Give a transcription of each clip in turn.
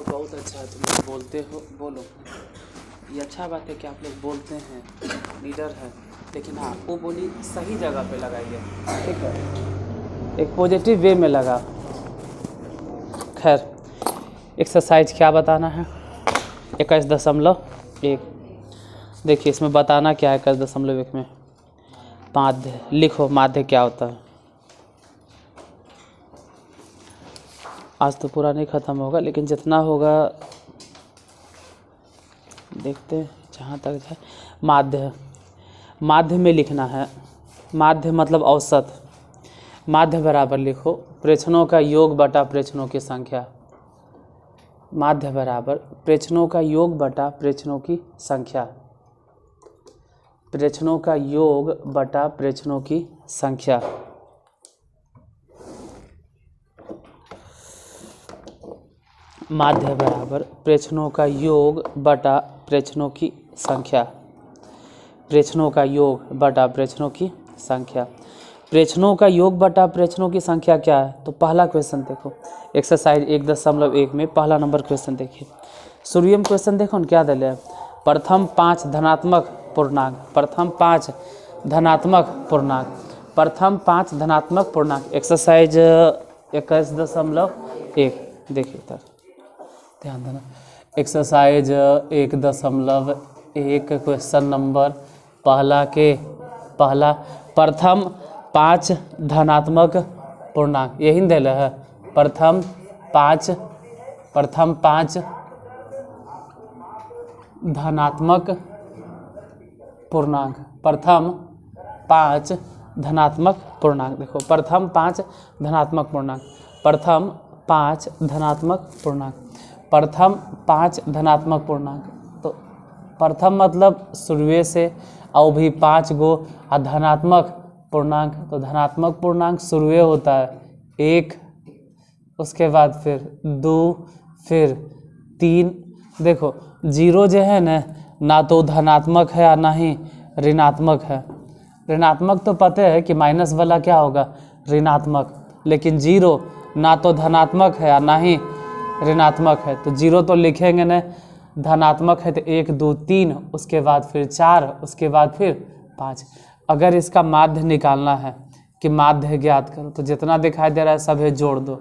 तो बहुत अच्छा है, तुम लोग बोलते हो, बोलो। ये अच्छा बात है कि आप लोग बोलते हैं, लीडर है। लेकिन हाँ, वो बोली सही जगह पे लगाइए, ठीक है, एक पॉजिटिव वे में लगा। खैर, एक्सरसाइज क्या बताना है? 21.1। देखिए इसमें बताना क्या है 21.1 में। माध्य लिखो, माध्य क्या होता है। आज तो पूरा नहीं ख़त्म होगा, लेकिन जितना होगा देखते हैं, जहाँ तक जाए। माध्य, माध्य में लिखना है। माध्य मतलब औसत। माध्य बराबर लिखो प्रेक्षणों का योग बटा प्रेक्षणों की संख्या। माध्य बराबर प्रेक्षणों का योग बटा प्रेक्षणों की संख्या। प्रेक्षणों का योग बटा प्रेक्षणों की संख्या। माध्य बराबर प्रेक्षणों का योग बटा प्रेक्षणों की संख्या। प्रेक्षणों का योग बटा प्रेक्षणों की संख्या। प्रेक्षणों का योग बटा प्रेक्षणों की संख्या क्या है? तो पहला क्वेश्चन देखो, एक्सरसाइज 1.1 में पहला नंबर क्वेश्चन देखिए। शुरुए में क्वेश्चन देखो न क्या दिले है। प्रथम 5 धनात्मक पूर्णांक, प्रथम 5 धनात्मक पूर्णांक, प्रथम 5 धनात्मक पूर्णांक। एक्सरसाइज 21.1 देखिए इधर ध्यान देना। एक्सरसाइज 1.1 क्वेश्चन नंबर पहला प्रथम 5 धनात्मक पूर्णांक यही दिल है। प्रथम 5 धनात्मक पूर्णांक, प्रथम 5 धनात्मक पूर्णांक। देखो प्रथम 5 धनात्मक पूर्णांक, प्रथम 5 धनात्मक पूर्णांक, प्रथम 5 धनात्मक पूर्णांक। तो प्रथम मतलब शुरुए से और भी 5 गो धनात्मक पूर्णांक। तो धनात्मक पूर्णांक शुरुए होता है 1, उसके बाद फिर 2, फिर 3। देखो जीरो जो है ना तो धनात्मक है और ना ही ऋणात्मक है। ऋणात्मक तो पता है कि माइनस वाला क्या होगा, ऋणात्मक। लेकिन जीरो ना तो धनात्मक है और ना ही ऋणात्मक है। तो जीरो तो लिखेंगे न, धनात्मक है तो 1, 2, 3, उसके बाद फिर 4, उसके बाद फिर 5। अगर इसका माध्य निकालना है कि माध्य ज्ञात करो, तो जितना दिखाई दे रहा है सब है जोड़ दो।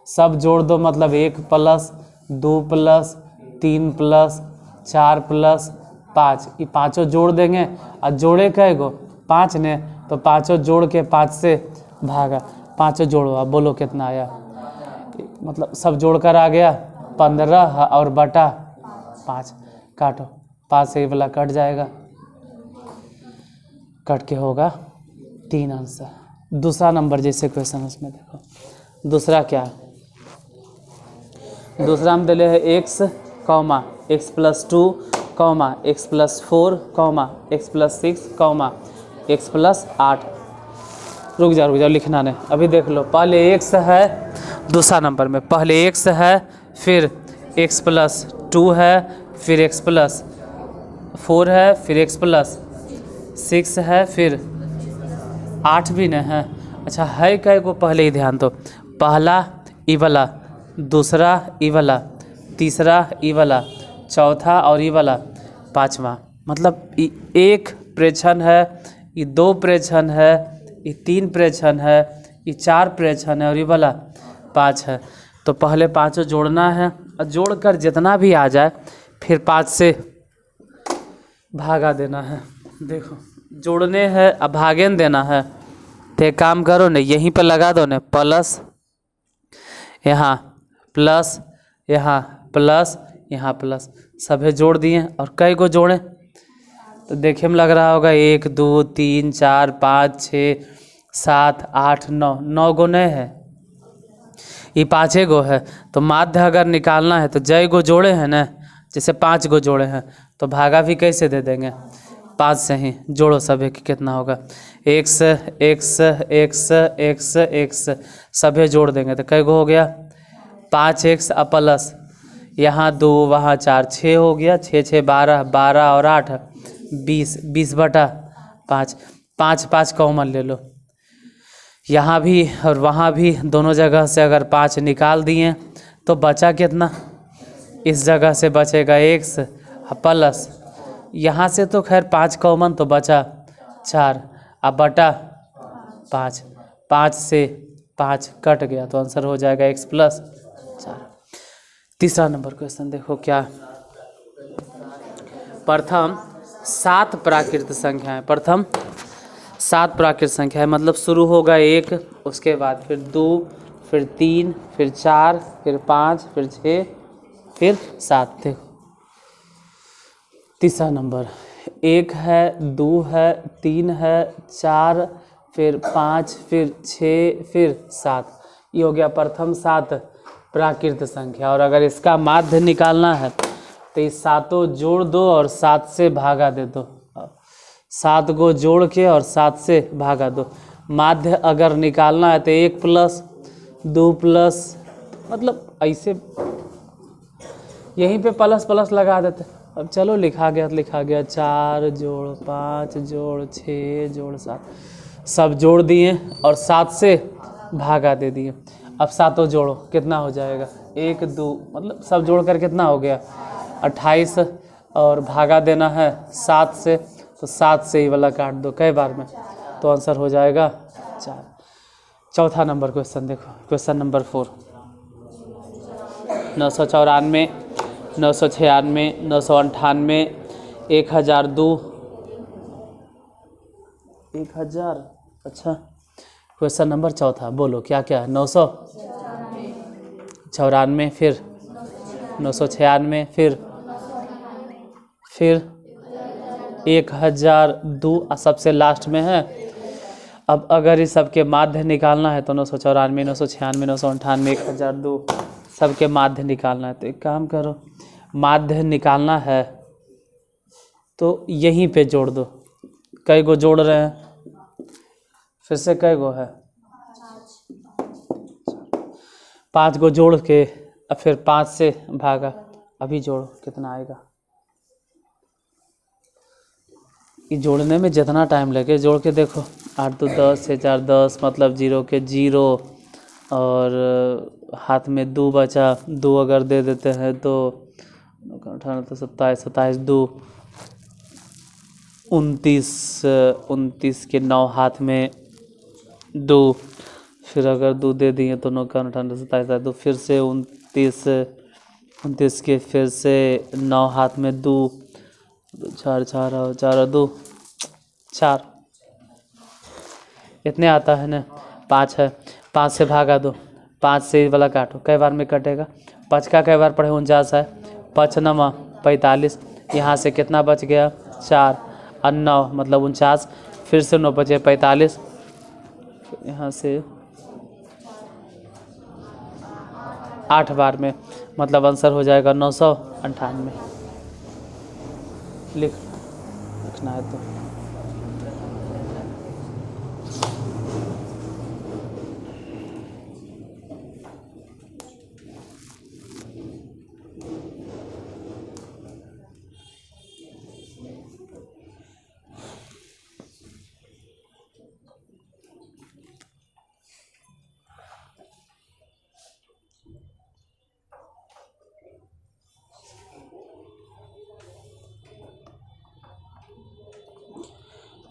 सब जोड़ दो मतलब 1 + 2 + 3 + 4 + 5। ये पाँचों जोड़ देंगे और जोड़े कई गो 5 ने, तो पाँचों जोड़ के 5 से भागा। पाँचों जोड़ो, अब बोलो कितना आया। मतलब सब जोड़कर आ गया 15 और बटा 5। काटो, 5 से ये वाला कट जाएगा, कट के होगा 3 आंसर। दूसरा नंबर जैसे क्वेश्चन उसमें देखो, दूसरा क्या है। दूसरा हम दिले है x, x + 2, x + 4, x + 6, x + 8। रुक जाओ लिखना नहीं, अभी देख लो। पहले x है, दूसरा नंबर में पहले x है, फिर x + 2 है, फिर x + 4 है, फिर x + 6 है, फिर 8 भी नहीं है। अच्छा है कई को पहले ही ध्यान दो। पहला ई वाला, दूसरा ई वाला, तीसरा ई वाला, चौथा और ई वाला पाँचवा। मतलब एक प्रेक्षण है, ये 2 प्रेक्षण है, ये 3 प्रेक्षण है, ये 4 प्रेक्षण है और ये वाला 5 है। तो पहले पाँचों जोड़ना है और जोड़कर जितना भी आ जाए फिर 5 से भागा देना है। देखो जोड़ने हैं अब भागेन देना है, तो एक काम करो न, यहीं पर लगा दो न, प्लस यहाँ प्लस यहाँ प्लस यहाँ प्लस, सभी जोड़ दिए। और कई को जोड़ें तो देखे में लग रहा होगा 1, 2, 3, 4, 5, 6, 7, 8, 9 गो नहीं है, ये 5 गो है। तो माध्य अगर निकालना है तो जय गो जोड़े हैं ना, जैसे 5 गो जोड़े हैं तो भागा भी कैसे दे देंगे, 5 से ही। जोड़ो सभी की कितना होगा, x x x x x, सभी जोड़ देंगे तो कई गो हो गया, 5x प्लस यहाँ 2 वहाँ 4, 6 हो गया। 6 6 12, 12 और 8 20, 20 बटा 5। 5 5 कॉमन ले लो, यहाँ भी और वहाँ भी दोनों जगह से अगर 5 निकाल दिए तो बचा कितना, इस जगह से बचेगा x प्लस, यहाँ से तो खैर 5 कॉमन तो बचा 4, अब बटा 5, 5 से 5 कट गया तो आंसर हो जाएगा x प्लस 4। तीसरा नंबर क्वेश्चन देखो क्या, प्रथम 7 प्राकृत संख्याएं, प्रथम 7 प्राकृत संख्या है, मतलब शुरू होगा 1, उसके बाद फिर 2, फिर 3, फिर 4, फिर 5, फिर 6, फिर 7। देखो तीसरा नंबर 1 है, 2 है, 3 है, 4, फिर 5, फिर 6, फिर 7। ये हो गया प्रथम 7 प्राकृत संख्या। और अगर इसका माध्य निकालना है तो ये सातों जोड़ दो और 7 से भागा दे दो, 7 को जोड़ के और 7 से भागा दो। माध्य अगर निकालना है तो 1 प्लस 2 प्लस, मतलब ऐसे यहीं पे प्लस प्लस लगा देते। अब चलो लिखा गया तो लिखा गया, 4 जोड़ 5 जोड़ 6 जोड़ 7, सब जोड़ दिए और 7 से भागा दे दिए। अब सातों जोड़ो, कितना हो जाएगा 1 2, मतलब सब जोड़ कर कितना हो गया 28, और भागा देना है 7 से, तो 7 से ही वाला काट दो कई बार में, तो आंसर हो जाएगा 4। चौथा नंबर क्वेश्चन देखो, क्वेश्चन नंबर 4, 994, 996, 998, 1002, 1000। अच्छा क्वेश्चन नंबर चौथा, बोलो क्या क्या है। 994, फिर 996, फिर 1002 सबसे लास्ट में है। अब अगर इस सबके माध्य निकालना है तो 994, 996, 998, 1002 सबके माध्य निकालना है। तो एक काम करो, माध्य निकालना है तो यहीं पे जोड़ दो। कई गो जोड़ रहे हैं, फिर से कई गो है 5 गो जोड़ के, अब फिर 5 से भागा, अभी जोड़ो कितना आएगा। ये जोड़ने में जितना टाइम लगे जोड़ के देखो, 8 2 10, 6 4 10, मतलब 0 के 0, और हाथ में 2 बचा, 2 अगर दे देते हैं तो 18 तो 27, 27 2 29, 29 के 9 हाथ में 2, फिर अगर 2 दे दिए तो 9 का 18 27 2, फिर से 29 के फिर से 9 हाथ में 2, 4 4 4 2 4, इतने आता है ना। 5 है, 5 से भागा दो, 5 से वाला काटो, कई बार में कटेगा। 5 का कई बार पढ़े 49 है, 5 9 45, यहाँ से कितना बच गया 4 और 9 मतलब 49, फिर से 9 बचे 45, यहाँ से 8 बार में, मतलब आंसर हो जाएगा 998। लिखना है तो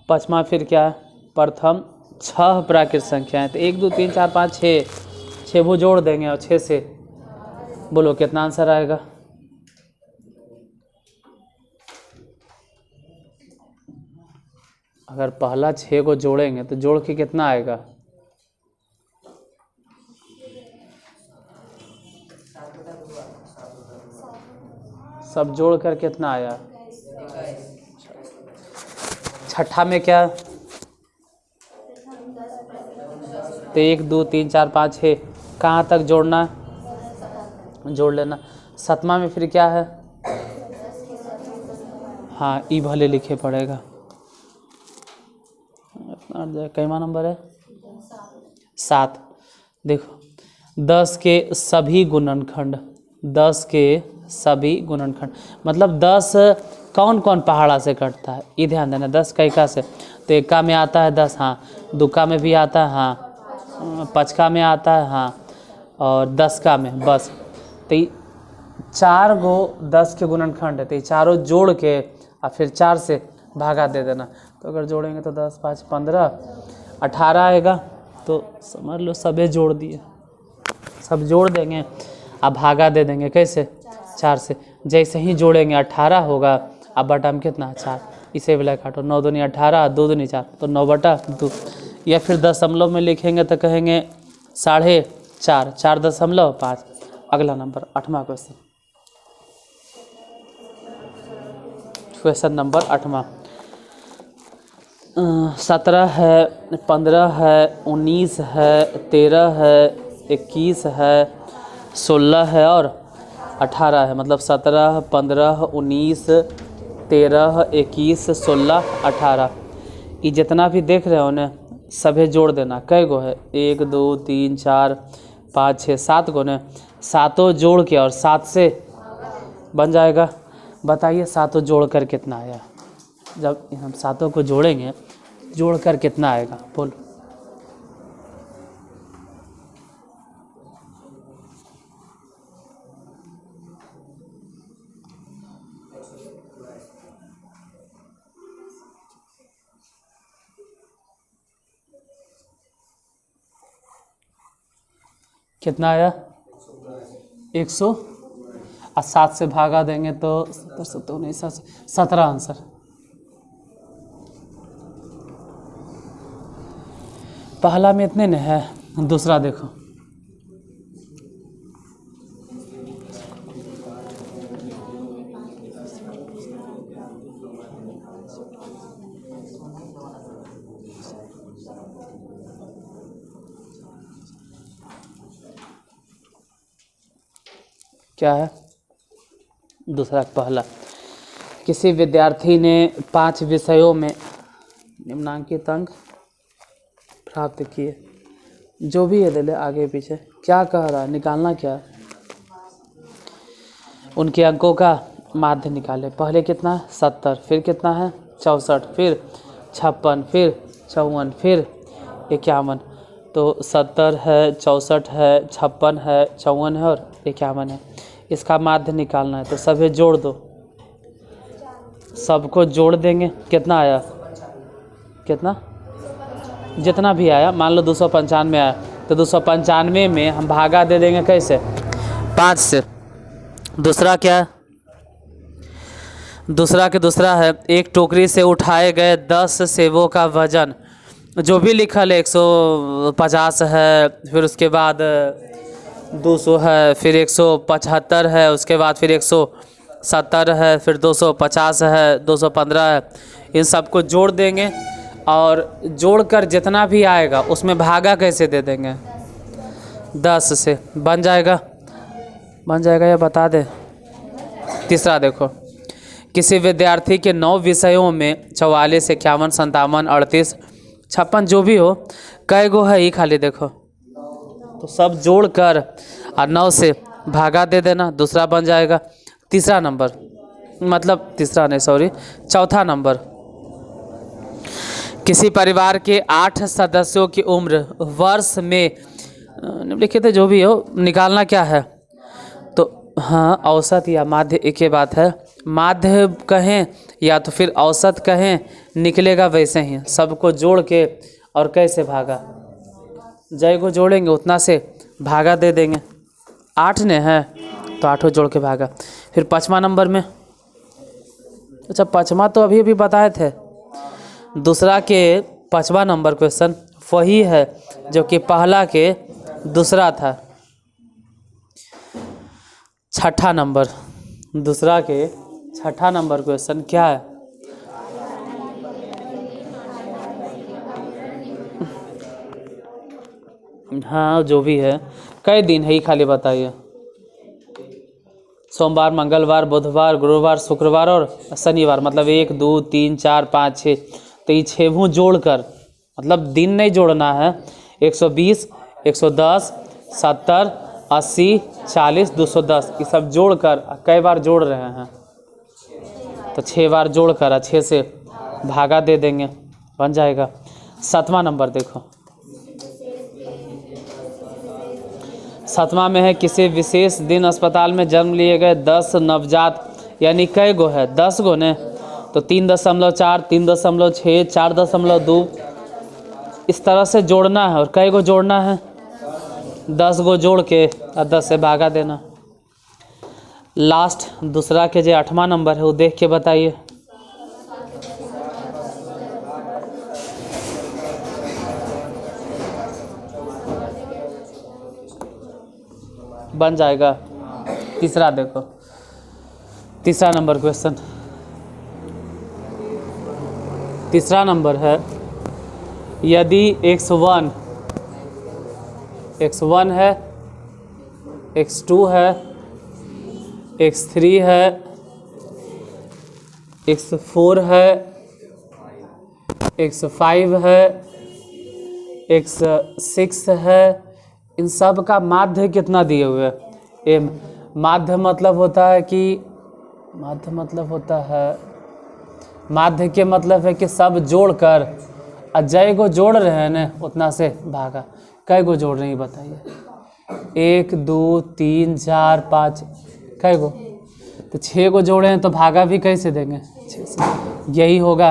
पाँचवा फिर क्या है, प्रथम 6 प्राकृत संख्याएं, तो 1 2 3 4 5 6 वो जोड़ देंगे और 6 से बोलो कितना आंसर आएगा। अगर पहला 6 को जोड़ेंगे तो जोड़ के कितना आएगा, सब जोड़ कर कितना आया। छठा में क्या, तो 1 2 3 4 5 6 कहाँ तक जोड़ना, जोड़ लेना। 7वां में फिर क्या है, हाँ ई भले लिखे पड़ेगा। कैमा नंबर है 7। देखो 10 के सभी गुणनखंड, 10 के सभी गुणनखंड, मतलब 10 कौन कौन पहाड़ा से कटता है, ये ध्यान देना। 10 कैका से, तो एका में आता है 10, हाँ, दुका में भी आता है, हाँ, पचका में आता है, हाँ, और 10 का में बस। तो 4 गो 10 के गुणनखंड है, तो ये चारों जोड़ के और फिर 4 से भागा दे देना। तो अगर जोड़ेंगे तो 10 5 15 18 आएगा। तो समझ लो सबे जोड़ दिए, सब जोड़ देंगे अब भागा दे देंगे कैसे, 4 से। जैसे ही जोड़ेंगे 18 होगा। अब बटा में कितना 4, इसे भी काटो, 9 दूनी 18 2 दूनी 4, तो 9/2। या फिर दशमलव में लिखेंगे तो कहेंगे 4.5 4.5। अगला नंबर 8वां क्वेश्चन, क्वेश्चन नंबर 8वां। 17 है, 15 है, 19 है, 13 है, 21 है, 16 है और 18 है। मतलब 17 15 19 13 21 16 18। ये जितना भी देख रहे हो ना सभी जोड़ देना। कै गो है, 1 2 3 4 5 6 7 गो ने, सातों जोड़ के और 7 से बन जाएगा। बताइए सातों जोड़ कर कितना आया। जब हम सातों को जोड़ेंगे जोड़ कर कितना आएगा, बोलो। कितना आया 100 और 7 से भागा देंगे तो 17 आंसर। पहला में इतने न है, दूसरा देखो। क्या है दूसरा, पहला। किसी विद्यार्थी ने 5 विषयों में निम्नांकित अंक प्राप्त किए। जो भी है ले ले आगे पीछे, क्या कह रहा है, निकालना क्या। उनके अंकों का माध्य निकाले। पहले कितना है 70, फिर कितना है 64, फिर 56, फिर 54, फिर 51। तो 70 है, 64 है, 56 है, 54 है और 51 है। इसका माध्य निकालना है तो सभी जोड़ दो, सबको जोड़ देंगे। कितना आया, कितना, जितना भी आया, मान लो 295 आया तो 295 में हम भागा दे देंगे कैसे, 5 से। दूसरा क्या है, दूसरा है एक टोकरी से उठाए गए 10 सेबों का वजन। जो भी लिखल है 150 है, फिर उसके बाद 200 है, फिर 175 है, उसके बाद फिर 170 है, फिर 250 है, 215 है। इन सबको जोड़ देंगे और जोड़कर जितना भी आएगा उसमें भागा कैसे दे देंगे, 10 से। बन जाएगा या बता दे। तीसरा देखो, किसी विद्यार्थी के 9 विषयों में 44 51 57 38 56 जो भी हो, कै गो है ये खाली देखो। तो सब जोड़कर और 9 से भागा दे देना, दूसरा बन जाएगा। तीसरा नंबर, मतलब तीसरा नहीं सॉरी, चौथा नंबर। किसी परिवार के 8 सदस्यों की उम्र वर्ष में निम्नलिखित जो भी हो, निकालना क्या है। तो हाँ, औसत या माध्य एक ही बात है। माध्य कहें या तो फिर औसत कहें, निकलेगा वैसे ही। सबको जोड़ के और कैसे भागा, जय को जोड़ेंगे उतना से भागा दे देंगे। 8 ने है तो 8 जोड़ के भागा। फिर 5वां नंबर में, अच्छा 5वां तो अभी बताए थे। दूसरा के 5वां नंबर क्वेश्चन वही है जो कि पहला के दूसरा था। 6ठा नंबर, दूसरा के 6ठा नंबर क्वेश्चन क्या है, हाँ जो भी है। कई दिन है ये खाली बताइए। सोमवार, मंगलवार, बुधवार, गुरुवार, शुक्रवार और शनिवार। मतलब 1 2 3 4 5 6। तो ये 6 जोड़कर, मतलब दिन नहीं जोड़ना है। 120 110 70 80 40 210 ये सब जोड़कर कई बार जोड़ रहे हैं तो 6 बार जोड़कर 6 से भागा दे देंगे, बन जाएगा। 7वां नंबर देखो, 7वां में है किसी विशेष दिन अस्पताल में जन्म लिए गए 10 नवजात, यानी कई गो है 10 गो ने, तो 3.4, 3.6, 4.2 इस तरह से जोड़ना है। और कई गो जोड़ना है 10 गो जोड़ के और 10 से भागा देना। लास्ट दूसरा के जो 8वां नंबर है वो देख के बताइए। बन जाएगा। तीसरा देखो, तीसरा नंबर क्वेश्चन, तीसरा नंबर है यदि x1 है, x2 है, x3 है, x4 है, x5 है, x6 है, इन सब का माध्य कितना दिए हुए है? m माध्य मतलब होता है कि माध्य के मतलब है कि सब जोड़कर अजय को जोड़ रहे हैं ना उतना से भागा। कई गो जोड़ रहे हैं बताइए? 1 2 3 4 5, कई गो? तो 6 गो जोड़े हैं तो भागा भी कैसे देंगे? 6 से। यही होगा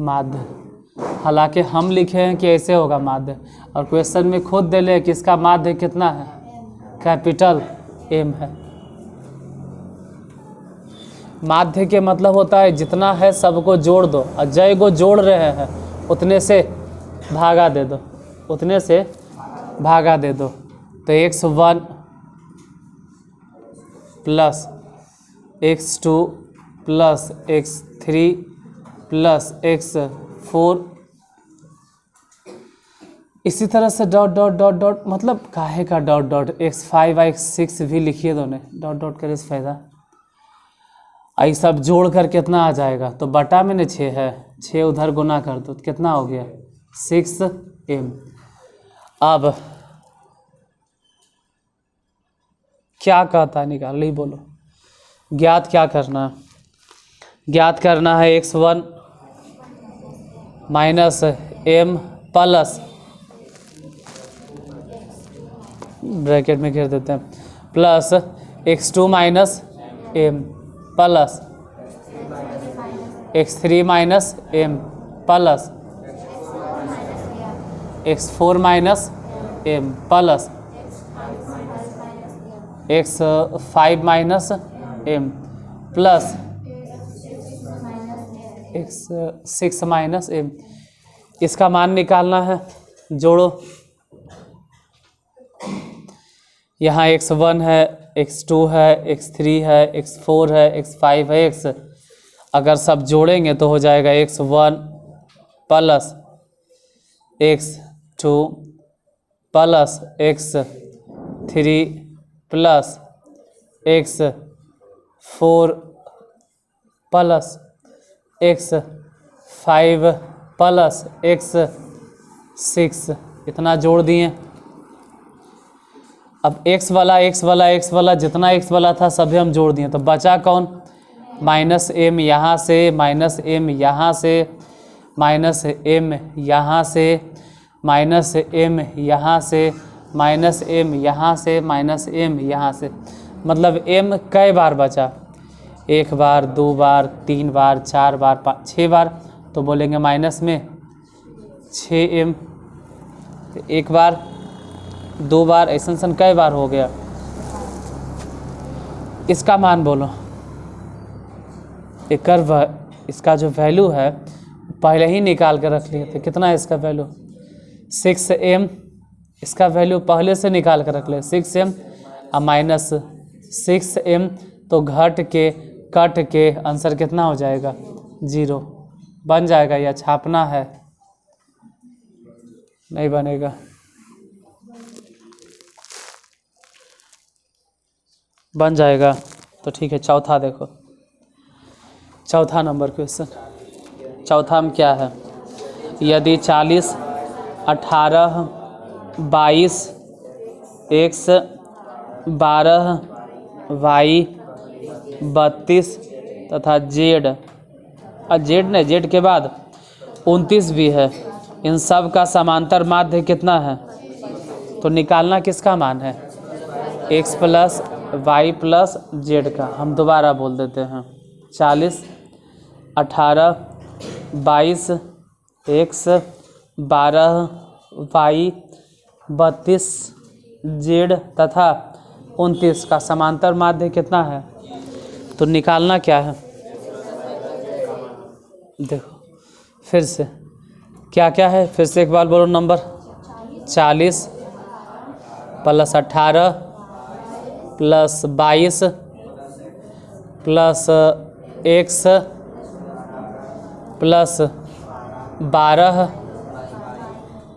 माध्य। हालांकि हम लिखे हैं कि ऐसे होगा माध्य, और क्वेश्चन में खुद दे ले कि इसका माध्य कितना है, कैपिटल M है। माध्य के मतलब होता है जितना है सबको जोड़ दो, और जय को जोड़ रहे हैं उतने से भागा दे दो, उतने से भागा दे दो। तो x1 plus x2 plus x3 plus x4, इसी तरह से डॉट डॉट डॉट डॉट, मतलब काहे का डॉट डॉट, x5 x6 भी लिखिए दोनों, डॉट डॉट करे से फायदा। आई सब जोड़ कर कितना आ जाएगा? तो बटा में 6 है, 6 उधर गुना कर दो तो कितना हो गया? 6m। अब क्या कहता है निकाल ली, बोलो। ज्ञात क्या करना है? ज्ञात करना है x1 minus m plus, bracket में घेर देते हैं, plus x2 minus m plus x3 minus m plus x4 minus m plus x5 minus m plus x6 minus m। इसका मान निकालना है, जोड़ो। यहाँ x1 है, x2 है, x3 है, x4 है, x5 है, x, अगर सब जोड़ेंगे तो हो जाएगा x1 plus x2 plus x3 plus x4 plus x5 plus x6, इतना जोड़ दिए। अब x वाला जितना x वाला था सभी हम जोड़ दिए, तो बचा कौन? माइनस m यहाँ से, माइनस m यहाँ से, माइनस m यहाँ से, माइनस m यहाँ से, माइनस m यहाँ से, माइनस m यहाँ से, मतलब m कई बार बचा? 1 बार, 2 बार, 3 बार, 4 बार, 5, 6 बार, तो बोलेंगे माइनस में 6m। 1 बार, 2 बार, ऐसा सन कई बार हो गया? इसका मान बोलो। इसका जो वैल्यू है पहले ही निकाल कर रख लिए थे, कितना है इसका वैल्यू? 6m। इसका वैल्यू पहले से निकाल कर रख ले, 6m और माइनस 6m, तो घट के कट के आंसर कितना हो जाएगा? 0 बन जाएगा। या छापना है? नहीं बनेगा। बन जाएगा तो ठीक है। चौथा देखो, चौथा नंबर क्वेश्चन। चौथा में क्या है? यदि 40, 18, 22, x, 12, y, 32 तथा z, z ने z के बाद 29 भी है, इन सब का समांतर माध्य कितना है? तो निकालना किसका मान है? X plus Y plus Z का। हम दोबारा बोल देते हैं 40 18 22 एक्स 12 वाई 32 जेड तथा 29 का समांतर माध्य कितना है? तो निकालना क्या है? देखो फिर से क्या क्या है, फिर से एक बार बोलो number. 40 plus 18 plus 22 plus X plus 12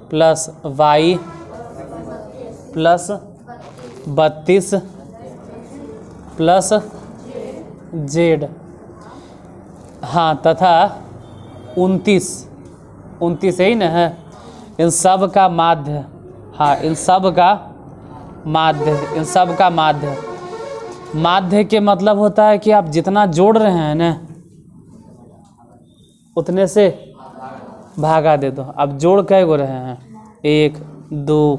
plus Y plus 32 plus Z, हाँ तथा 29 यही ना है। इन सब का माध्य, हाँ इन सब का माध्य के मतलब होता है कि आप जितना जोड़ रहे हैं ना उतने से भागा दे दो। अब जोड़ कै गो रहे हैं? 1 2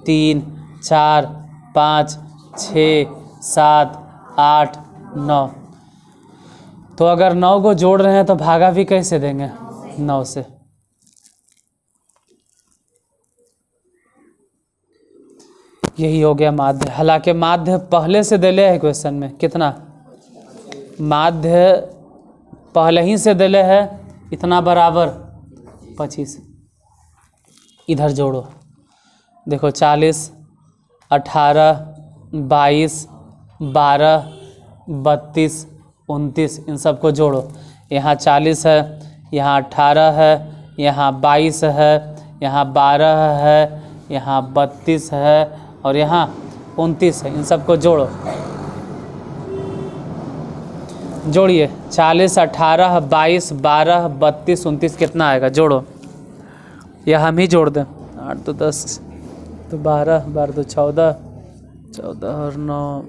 3 4 5 6 7 8 9। तो अगर 9 को जोड़ रहे हैं तो भागा भी कैसे देंगे? 9 से। यही हो गया माध्य। हालांकि माध्य पहले से दिले है क्वेश्चन में, कितना माध्य पहले ही से दिले है, इतना बराबर 25। इधर जोड़ो, देखो 40 18 22 12 32 29 इन सबको जोड़ो। यहाँ 40 है, यहाँ 18 है, यहाँ 22 है, यहाँ 12 है, यहाँ 32 है और यहाँ 29 है। इन सबको जोड़ो, जोड़िए 40 18 22 12 32 29 कितना आएगा? जोड़ो, या हम ही जोड़ दें। 8 तो 10 तो 12 12 तो 14 14 और 9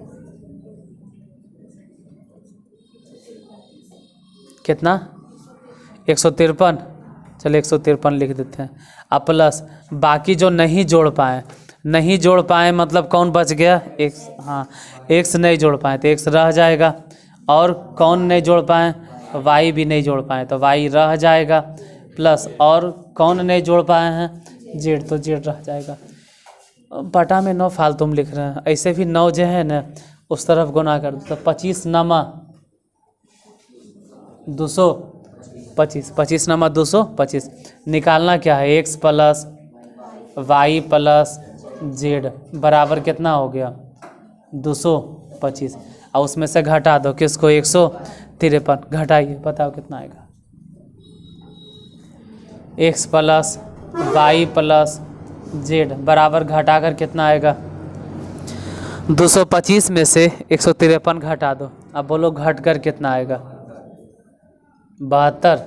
कितना? 153। चलिए 153 लिख देते हैं। अब प्लस बाकी जो नहीं जोड़ पाए मतलब कौन बच गया? एक्स। हाँ एक्स नहीं जोड़ पाए तो एक्स रह जाएगा। और कौन नहीं जोड़ पाए? वाई भी नहीं जोड़ पाए तो वाई रह जाएगा। प्लस और कौन नहीं जोड़ पाए हैं? जेड, तो जेड रह जाएगा। बटा में 9 फालतू में लिख रहे हैं, ऐसे भी 9 जो है ना उस तरफ गुना कर दो तो 25 नमा 225, 25 नमा 225। निकालना क्या है? X plus Y plus Z बराबर कितना हो गया? 225। और उसमें से घटा दो किसको? 153। घटाइए, बताओ कितना आएगा? X plus Y plus Z बराबर घटाकर कितना आएगा? 225 में से 153 घटा दो। अब बोलो घट कर कितना आएगा? 72।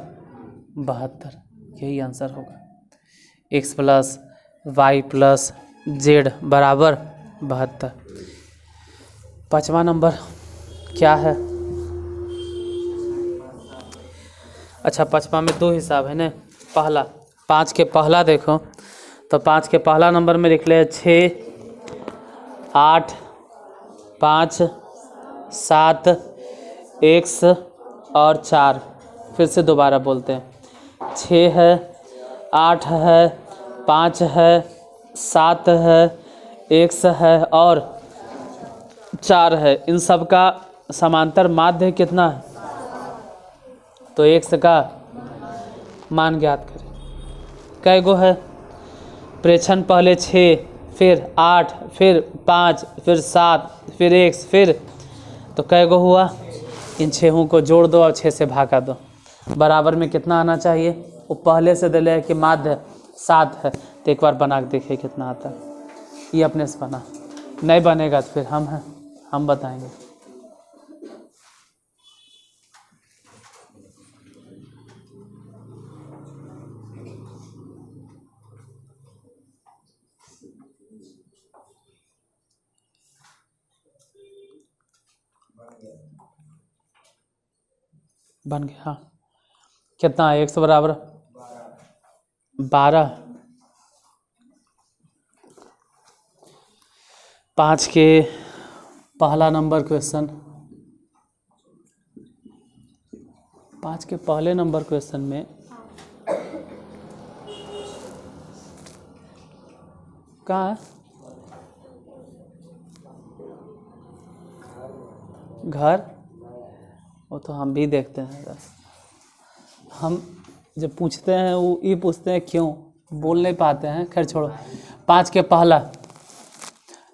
यही आंसर होगा। X plus Y plus Z बराबर 72। 5वां नंबर क्या है? अच्छा 5वां में 2 हिसाब है ना। पहला 5 के पहला देखो तो 5 के पहला नंबर में लिख ले 6 8 5 7 एक्स और 4। फिर से दोबारा बोलते हैं। 6 है, 8 है, 5 है, 7 है, एक्स है और 4 है। इन सब का समांतर माध्य कितना है? तो एक्स का मान ज्ञात करें। कै गो है? प्रेक्षण पहले 6 फिर 8 फिर 5 फिर 7 फिर एक्स फिर, तो कै गो हुआ? इन 6 को जोड़ दो और 6 से भागा दो। बराबर में कितना आना चाहिए? वो पहले से दिले है कि माध्य 7 है, तो एक बार बना के देखिए कितना आता है। ये अपने से बना, नहीं बनेगा तो फिर हम बताएंगे। बन गया। हाँ कितना है? एक्स बराबर 12। 5 के पहला नंबर क्वेश्चन, 5 के पहले नंबर क्वेश्चन में कहाँ है? घर, वो तो हम भी देखते हैं। हम जब पूछते हैं वो ये पूछते हैं क्यों, बोल नहीं पाते हैं। खैर छोड़ो। 5 के पहला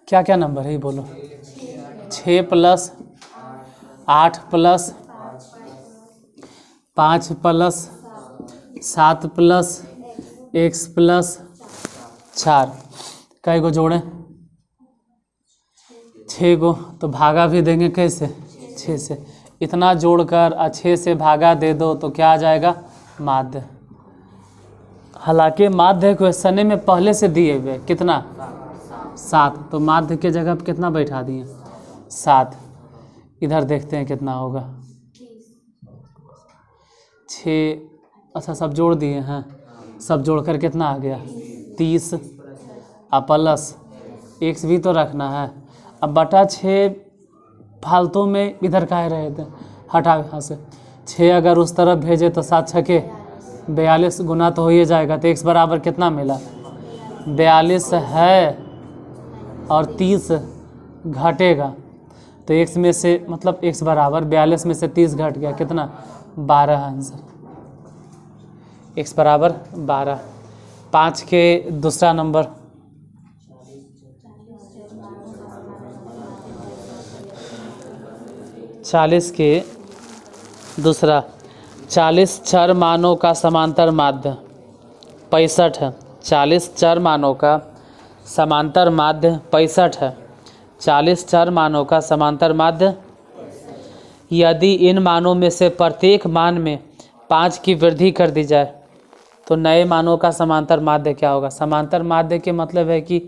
क्या क्या नंबर है ये बोलो। 6 plus 8 plus 5 plus 7 plus x plus 4, कई को जोड़ें? 6 को। तो भागा भी देंगे कैसे? 6 से। इतना जोड़कर 6 से भागा दे दो तो क्या आ जाएगा? माध्य। हालांकि माध्य क्वेश्चन में पहले से दिए हुए कितना? 7। तो माध्य के जगह पर कितना बैठा दिए? 7। इधर देखते हैं कितना होगा। 6, अच्छा सब जोड़ दिए हैं। सब जोड़कर कितना आ गया? 30। अब प्लस x भी तो रखना है। अब बटा 6 फालतू में इधर का रहे थे, हटा यहाँ से। 6 अगर उस तरफ भेजे तो 7 छके 42 गुना तो हो ही जाएगा। तो x बराबर कितना मिला? 42 है और 30 घटेगा। तो x में से मतलब x बराबर 42 में से 30 घट गया, कितना? 12 आंसर। x बराबर 12। 5 के दूसरा नंबर, 40 के दूसरा, 40 चर मानों का समांतर माध्य 65 है। 40 चर मानों का समांतर माध्य 65 है। 40 चर मानों का समांतर माध्य, यदि इन मानों में से प्रत्येक मान में 5 की वृद्धि कर दी जाए तो नए मानों का समांतर माध्य क्या होगा? समांतर माध्य के मतलब है कि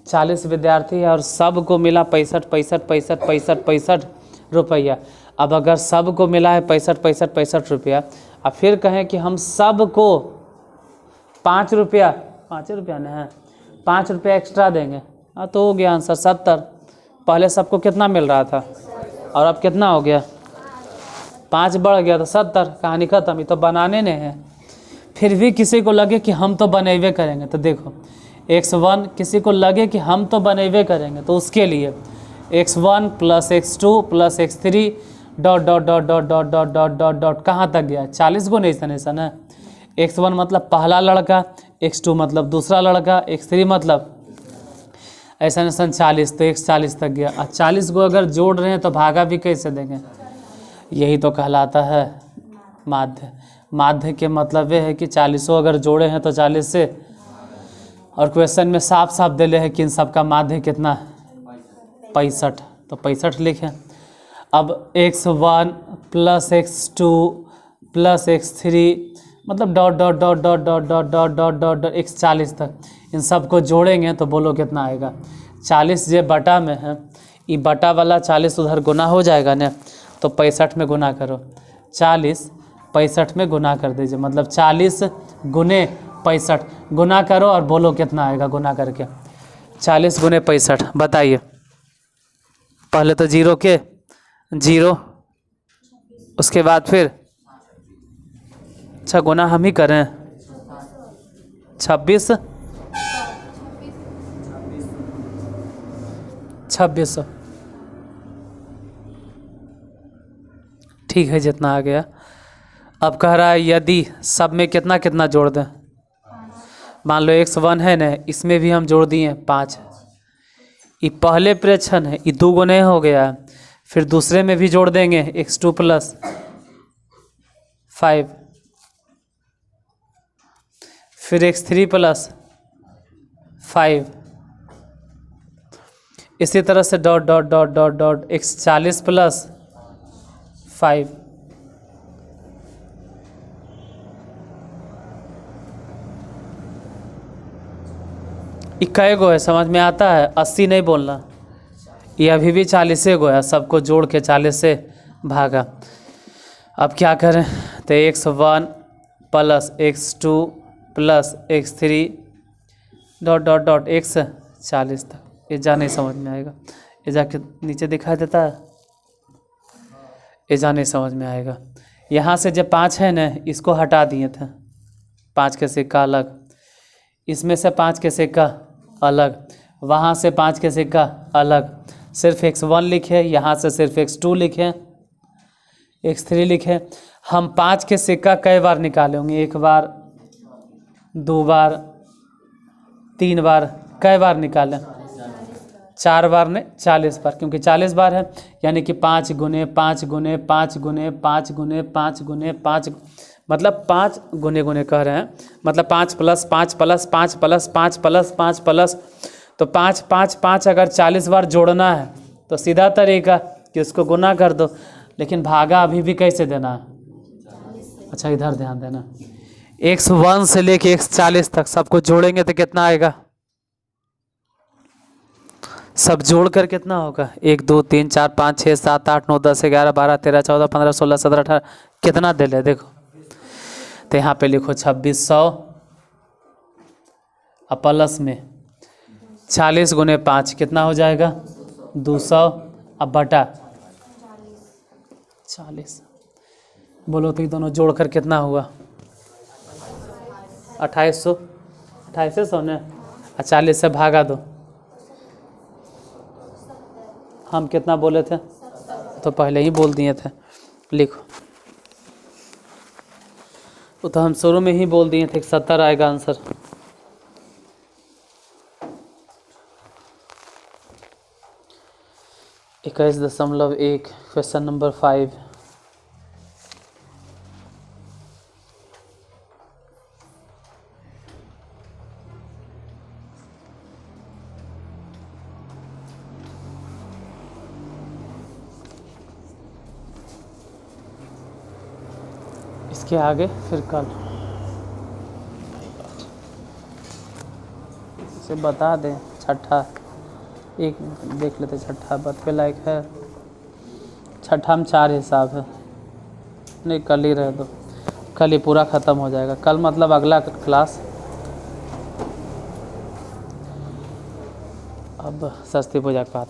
40 विद्यार्थी है और सबको मिला 65 रुपया। अब अगर सबको मिला है 65 रुपया, अब फिर कहें कि हम सबको 5 रुपया नहीं है 5 रुपया एक्स्ट्रा देंगे, हाँ तो हो गया आंसर 70। पहले सबको कितना मिल रहा था और अब कितना हो गया? 5 बढ़ गया तो 70। कहानी खत्म। ये तो बनाने ने है। फिर भी किसी को लगे कि हम तो बनेबे करेंगे, तो देखो x1 किसी को लगे कि हम तो बनेबे करेंगे, तो उसके लिए x1 plus x2 plus x3 dot dot dot dot dot dot dot dot dot कहाँ तक गया? 40 को नहीं है। x1 मतलब पहला लड़का, x2 मतलब दूसरा लड़का, x3 मतलब ऐसा नहीं 40, तो x 40 तक गया। 40 को अगर जोड़ रहे हैं तो भागा भी कैसे देंगे? यही तो कहलाता है माध्य। माध्य के मतलब ये है कि 40 अगर जोड़े हैं तो 40 से, और क्वेश्चन में साफ साफ दिले है कि इन सबका माध्य कितना है? 65। तो 65 लिखें। अब x1 plus x2 plus x3 मतलब dot dot dot dot dot dot dot dot dot dot x 40 तक, इन सबको जोड़ेंगे तो बोलो कितना आएगा? 40 जे बटा में है, ये बटा वाला 40 उधर गुना हो जाएगा ना, तो 65 में गुना करो। 40 65 में गुना कर दीजिए, मतलब 40 गुने 65 गुना करो और बोलो कितना आएगा गुना करके। 40 गुने 65 बताइए। पहले तो 0 के 0, उसके बाद फिर अच्छा गुना हम ही करें। 26 2600, ठीक है जितना आ गया। अब कह रहा है यदि सब में कितना कितना जोड़ दें। मान लो x1 है ना, इसमें भी हम जोड़ दिए 5। ये पहले प्रेक्षण है, ये 2 गुने हो गया। फिर दूसरे में भी जोड़ देंगे x2 प्लस 5, फिर x3 प्लस 5, इसी तरह से dot dot dot dot dot x 40 plus 5। इक्का गो है, समझ में आता है? 80 नहीं बोलना, ये अभी भी 40 गो है। सबको जोड़ के 40 से भागा। अब क्या करें? तो x1 plus x2 plus x3 dot dot dot x 40 तक, ये जा नहीं समझ में आएगा। ये जाके नीचे दिखाई देता है, ये जा नहीं समझ में आएगा। यहाँ से जब 5 है ना, इसको हटा दिए थे, 5 के सिक्का अलग, इसमें से 5 के सिक्का अलग, वहाँ से 5 के सिक्का अलग, सिर्फ x1 लिखे, यहाँ से सिर्फ x2 लिखे, x3 लिखे। हम 5 के सिक्का कई बार निकाले होंगे? 1 बार, 2 बार, 3 बार, कई बार निकाले? 4 बार ने 40 बार, क्योंकि 40 बार है, यानी कि 5 गुने 5 गुने 5 गुने 5 गुने 5 गुने 5, मतलब 5 गुने गुने कह रहे हैं, मतलब 5 plus 5 plus 5 plus 5 plus 5 plus, तो 5 5 5 अगर 40 बार जोड़ना है तो सीधा तरीका कि उसको गुना कर दो, लेकिन भागा अभी भी कैसे देना है? अच्छा इधर ध्यान देना, x1 से लेके x40 तक सबको जोड़ेंगे तो कितना आएगा? सब जोड़कर कितना होगा? 1 2 3 4 5 6 7 8 9 10 11 12 13 14 15 16 17 18, कितना दे ले देखो। तो यहाँ पे लिखो 2600 अब प्लस में 40 गुने 5 कितना हो जाएगा? 200, अब बटा 40। बोलो तो ये दोनों जोड़कर कितना हुआ? 2800, 2800 ने 40 से भागा दो। हम कितना बोले थे? तो पहले ही बोल दिए थे, लिखो। वो तो हम शुरू में ही बोल दिए थे कि 70 आएगा आंसर। इक्कीस दशमलव 1, क्वेश्चन नंबर 5। इसके आगे फिर कल इसे बता दें। छठा एक देख लेते, छठा बतवे लायक है। छठा में 4 हिसाब है, नहीं कल ही रह दो, कल ही पूरा ख़त्म हो जाएगा। कल मतलब अगला क्लास। अब सरस्वती पूजा का